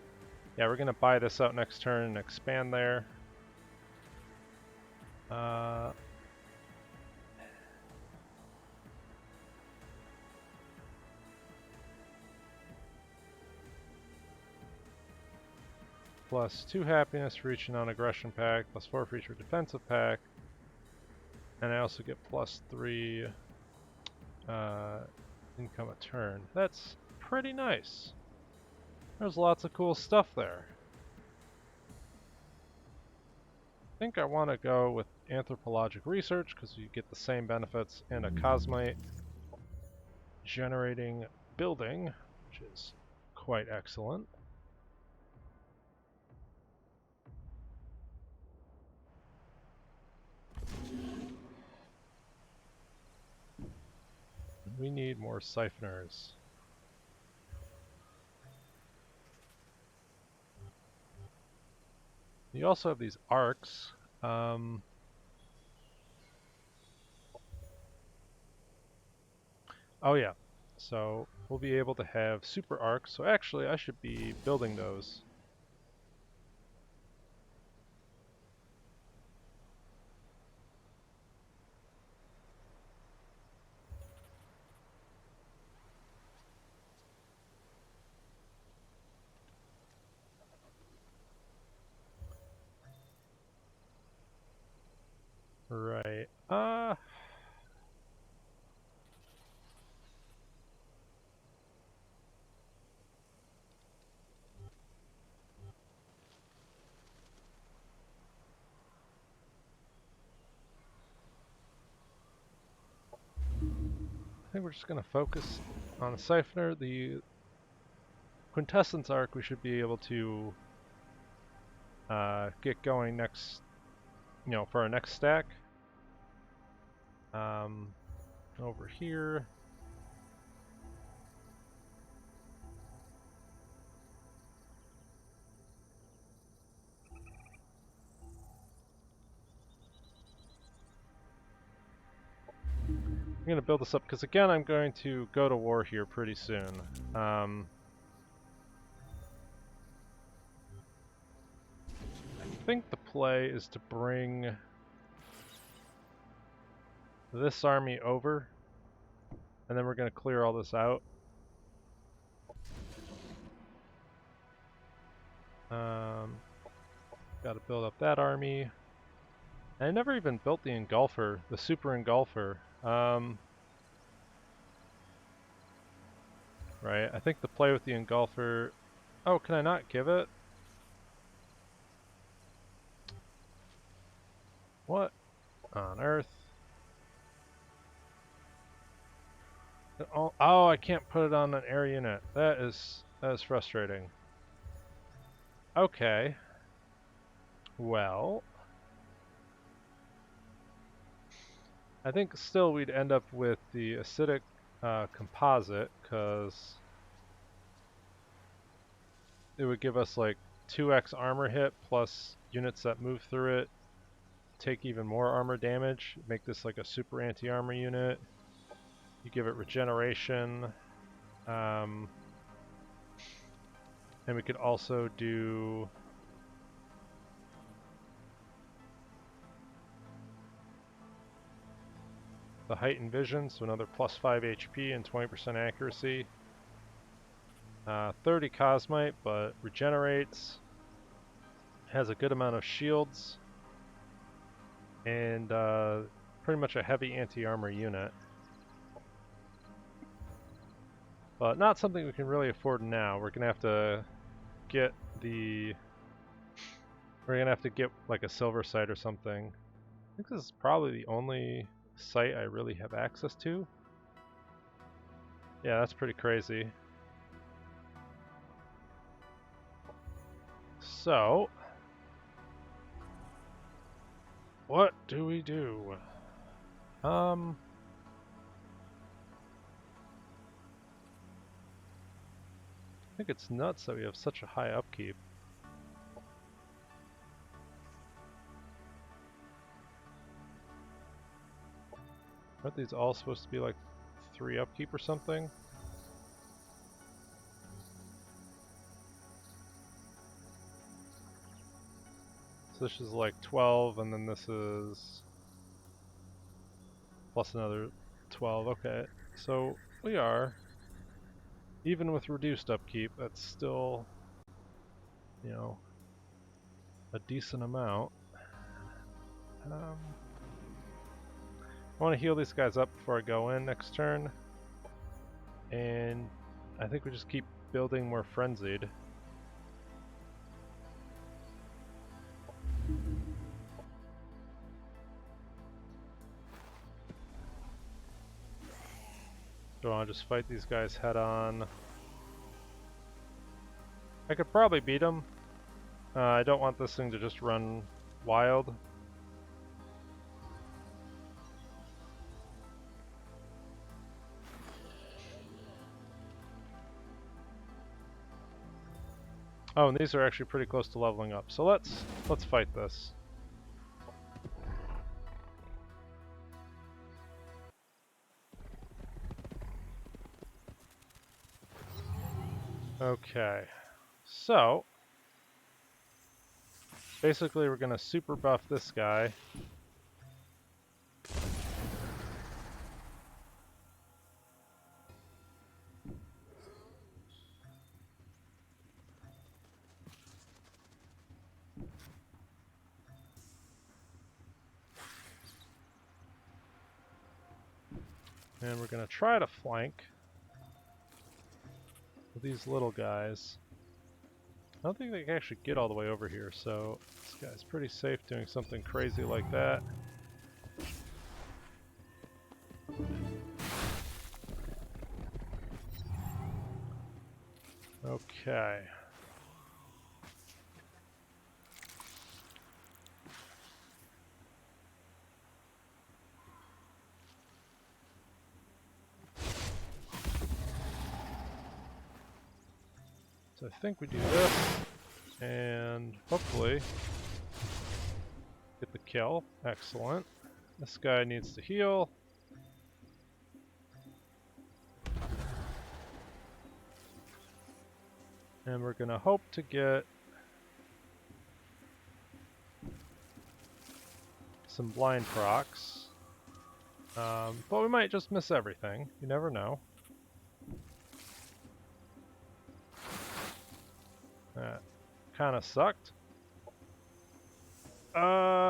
Yeah, we're gonna buy this out next turn and expand there. Plus 2 happiness for each non-aggression pack, plus 4 for each defensive pack. And I also get plus 3 income a turn. That's pretty nice. There's lots of cool stuff there. I think I want to go with anthropologic research because you get the same benefits in a cosmite generating building, which is quite excellent. We need more siphoners. You also have these arcs. Oh yeah, so we'll be able to have super arcs. So actually, I should be building those. Right. I think we're just going to focus on the siphoner. The quintessence arc we should be able to get going next, for our next stack. Over here. I'm going to build this up because again I'm going to go to war here pretty soon. I think the play is to bring this army over and then we're going to clear all this out. Got to build up that army. I never even built the engulfer, the super engulfer. Right, I think the play with the engulfer... Oh, can I not give it? What on earth? Oh, I can't put it on an air unit. That is frustrating. Okay. Well, I think still we'd end up with the acidic composite because it would give us like 2x armor hit plus units that move through it take even more armor damage. Make this like a super anti-armor unit. You give it regeneration. And we could also do the heightened vision, so another plus 5 HP and 20% accuracy. 30 cosmite, but regenerates. Has a good amount of shields. And pretty much a heavy anti-armor unit. But not something we can really afford now. We're going to have to get the We're gonna have to get like a silver site or something. I think this is probably the only site I really have access to. Yeah, that's pretty crazy. So, what do we do? I think it's nuts that we have such a high upkeep. Aren't these all supposed to be like 3 upkeep or something? So this is like 12, and then this is plus another 12. Okay, so we are, even with reduced upkeep, that's still, you know, a decent amount. I want to heal these guys up before I go in next turn, and I think we just keep building more frenzied. Do I want to just fight these guys head on? I could probably beat them. I don't want this thing to just run wild. Oh, and these are actually pretty close to leveling up. So let's fight this. Okay. So basically we're gonna super buff this guy. And we're gonna try to flank with these little guys. I don't think they can actually get all the way over here, so this guy's pretty safe doing something crazy like that. Okay. So I think we do this, and hopefully get the kill. Excellent. This guy needs to heal. And we're gonna hope to get some blind procs. But we might just miss everything. You never know. That kind of sucked. I'm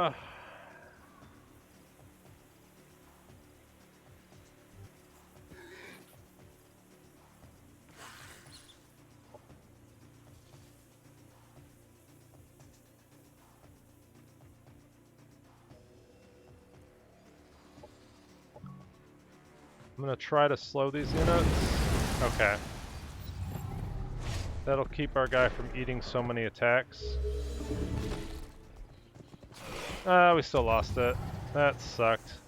gonna try to slow these units. Okay. That'll keep our guy from eating so many attacks. We still lost it. That sucked.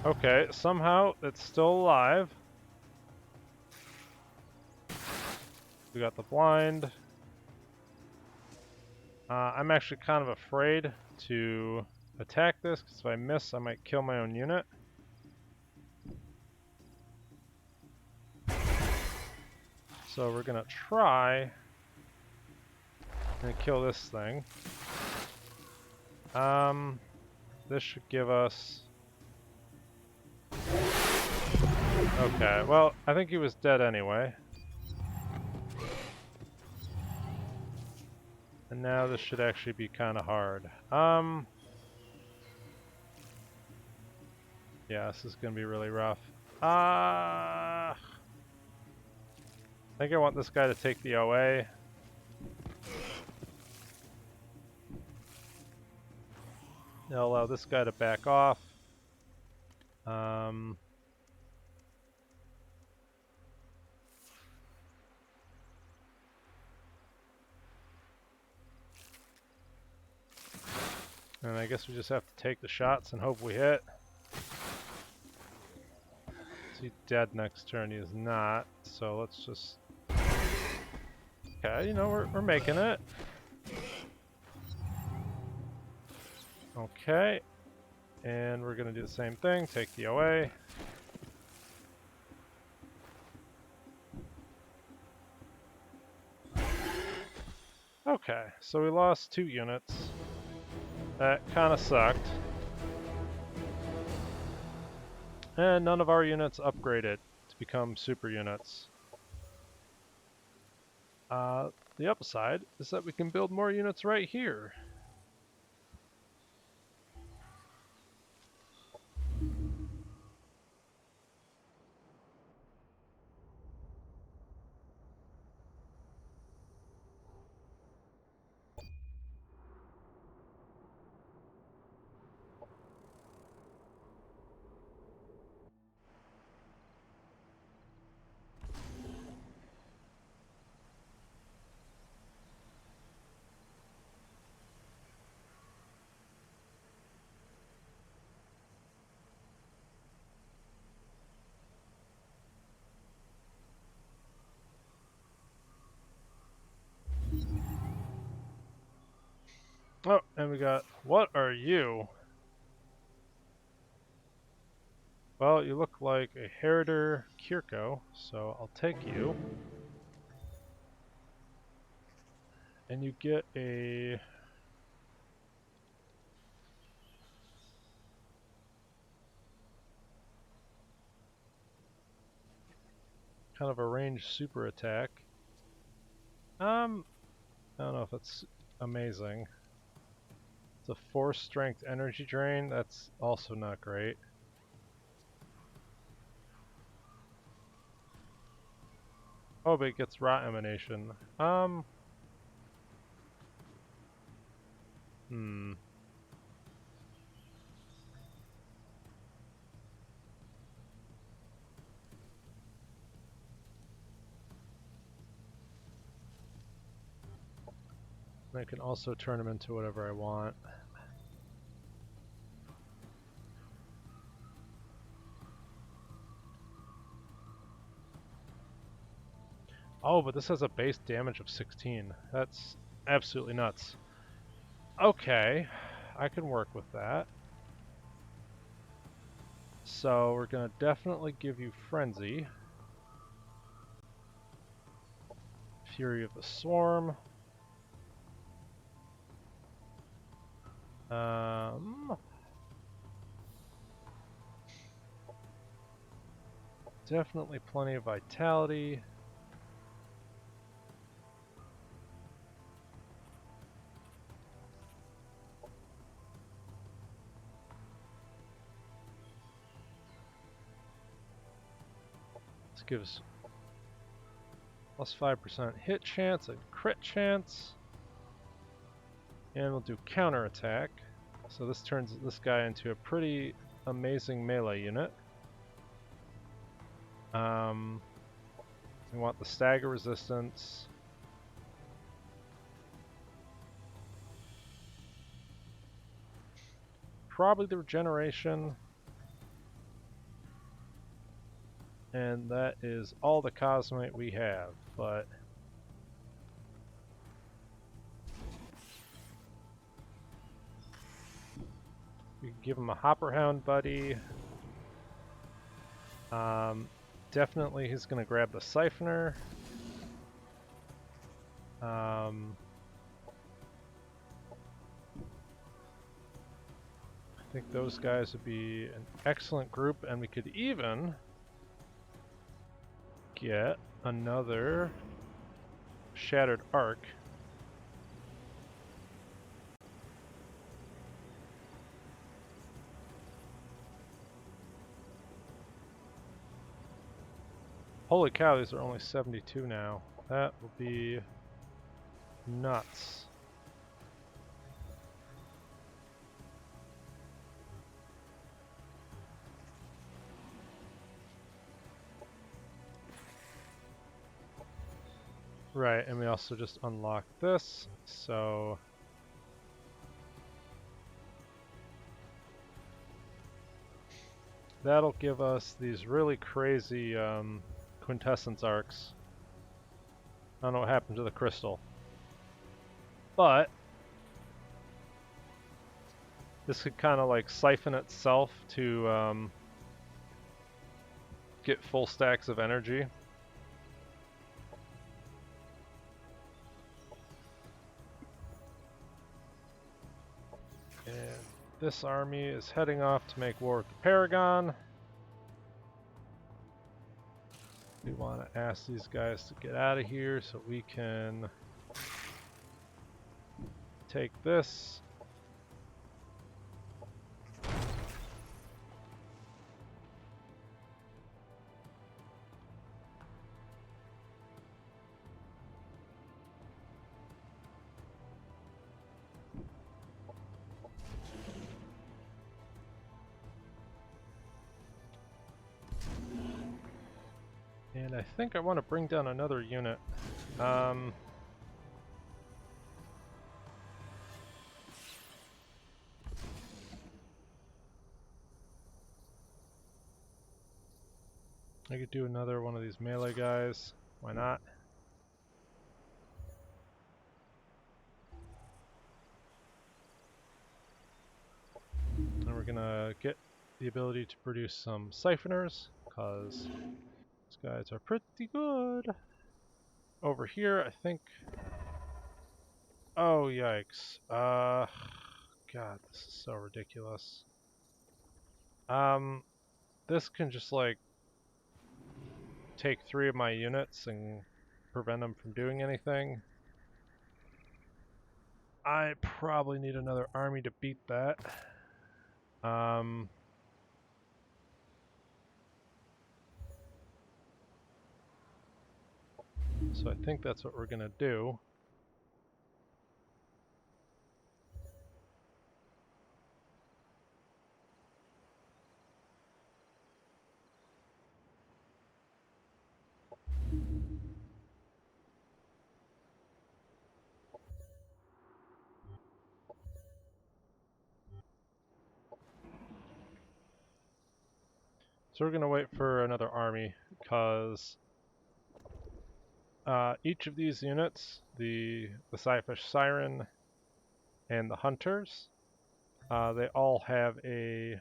Okay, somehow it's still alive. We got the blind. I'm actually kind of afraid to attack this, because if I miss, I might kill my own unit. So we're gonna try and kill this thing. This should give us Okay, well, I think he was dead anyway. And now this should actually be kind of hard. Yeah, this is going to be really rough. I think I want this guy to take the OA. I'll allow this guy to back off. And I guess we just have to take the shots and hope we hit. Is he dead next turn? He is not. So let's just... Okay, you know, we're making it. Okay. And we're going to do the same thing. Take the OA. Okay, so we lost 2 units. That kind of sucked. And none of our units upgraded to become super units. The upside is that we can build more units right here. Oh, and we got, what are you? Well, you look like a Heriter Kir'ko, so I'll take you. And you get a... kind of a ranged super attack. I don't know if it's amazing. It's a 4 strength energy drain, that's also not great. Oh, but it gets rot emanation. I can also turn them into whatever I want. Oh, but this has a base damage of 16. That's absolutely nuts. Okay, I can work with that. So we're going to definitely give you Frenzy. Fury of the Swarm. Definitely plenty of vitality. This gives plus 5% hit chance and crit chance. And we'll do counterattack. So this turns this guy into a pretty amazing melee unit. We want the stagger resistance. Probably the regeneration. And that is all the cosmite we have, but we can give him a Hopper Hound buddy. Definitely he's going to grab the Siphoner. I think those guys would be an excellent group, and we could even get another Shattered Arc. Holy cow, these are only 72 now. That will be nuts. Right, and we also just unlocked this, so that'll give us these really crazy quintessence arcs. I don't know what happened to the crystal, but this could kind of like siphon itself to get full stacks of energy. And this army is heading off to make war with the Paragon. We want to ask these guys to get out of here so we can take this. And I think I want to bring down another unit. I could do another one of these melee guys. Why not? And we're gonna get the ability to produce some siphoners, because these guys are pretty good. Over here, I think... Oh, yikes. God, this is so ridiculous. This can just, like, take 3 of my units and prevent them from doing anything. I probably need another army to beat that. So I think that's what we're gonna do. So we're gonna wait for another army, because each of these units, the Scyfish Siren and the Hunters, they all have a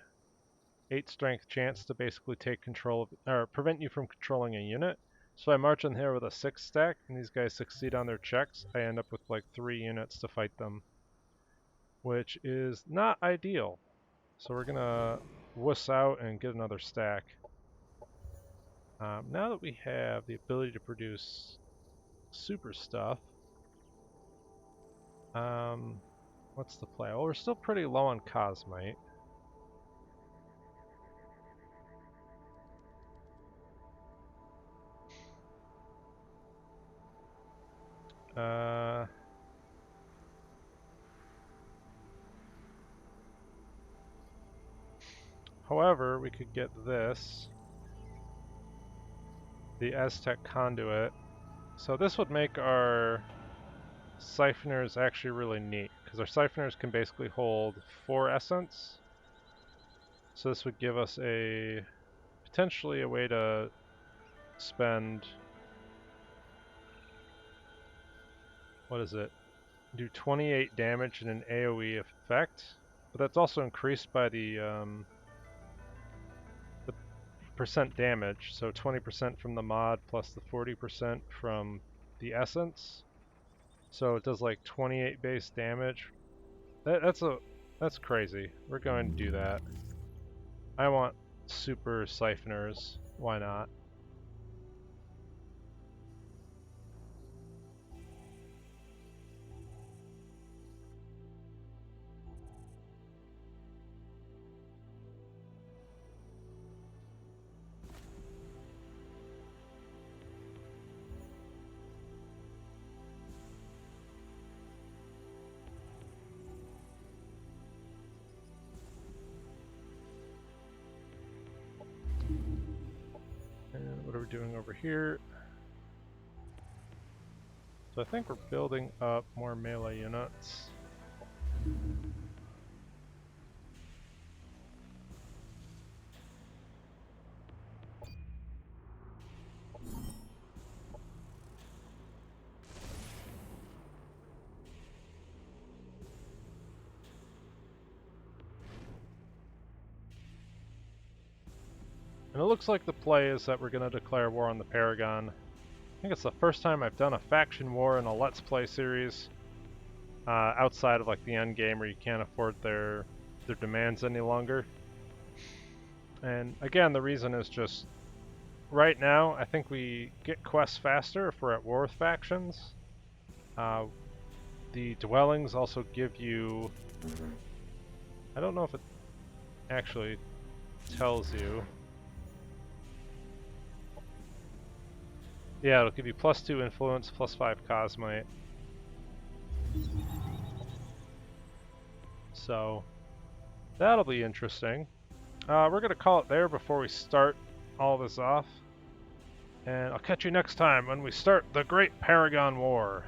8 strength chance to basically take control of, or prevent you from controlling a unit. So I march in here with a 6 stack, and these guys succeed on their checks. I end up with like 3 units to fight them, which is not ideal. So we're gonna wuss out and get another stack. Now that we have the ability to produce super stuff, what's the play? Well, we're still pretty low on Cosmite. However, we could get this, the Aztec Conduit. So this would make our siphoners actually really neat, because our siphoners can basically hold 4 essence. So this would give us a potentially a way to spend, what is it? Do 28 damage in an AoE effect, but that's also increased by the percent damage, so 20% from the mod plus the 40% from the essence. So it does like 28 base damage. That's crazy. We're going to do that. I want super siphoners. Why not? what are we doing over here? So I think we're building up more melee units. And it looks like the play is that we're going to declare war on the Paragon. I think it's the first time I've done a faction war in a Let's Play series, outside of like the end game where you can't afford their demands any longer. And again, the reason is just, right now, I think we get quests faster if we're at war with factions. The dwellings also give you, I don't know if it actually tells you. Yeah, it'll give you +2 influence, +5 cosmite. So, that'll be interesting. We're going to call it there before we start all this off. And I'll catch you next time when we start the Great Paragon War.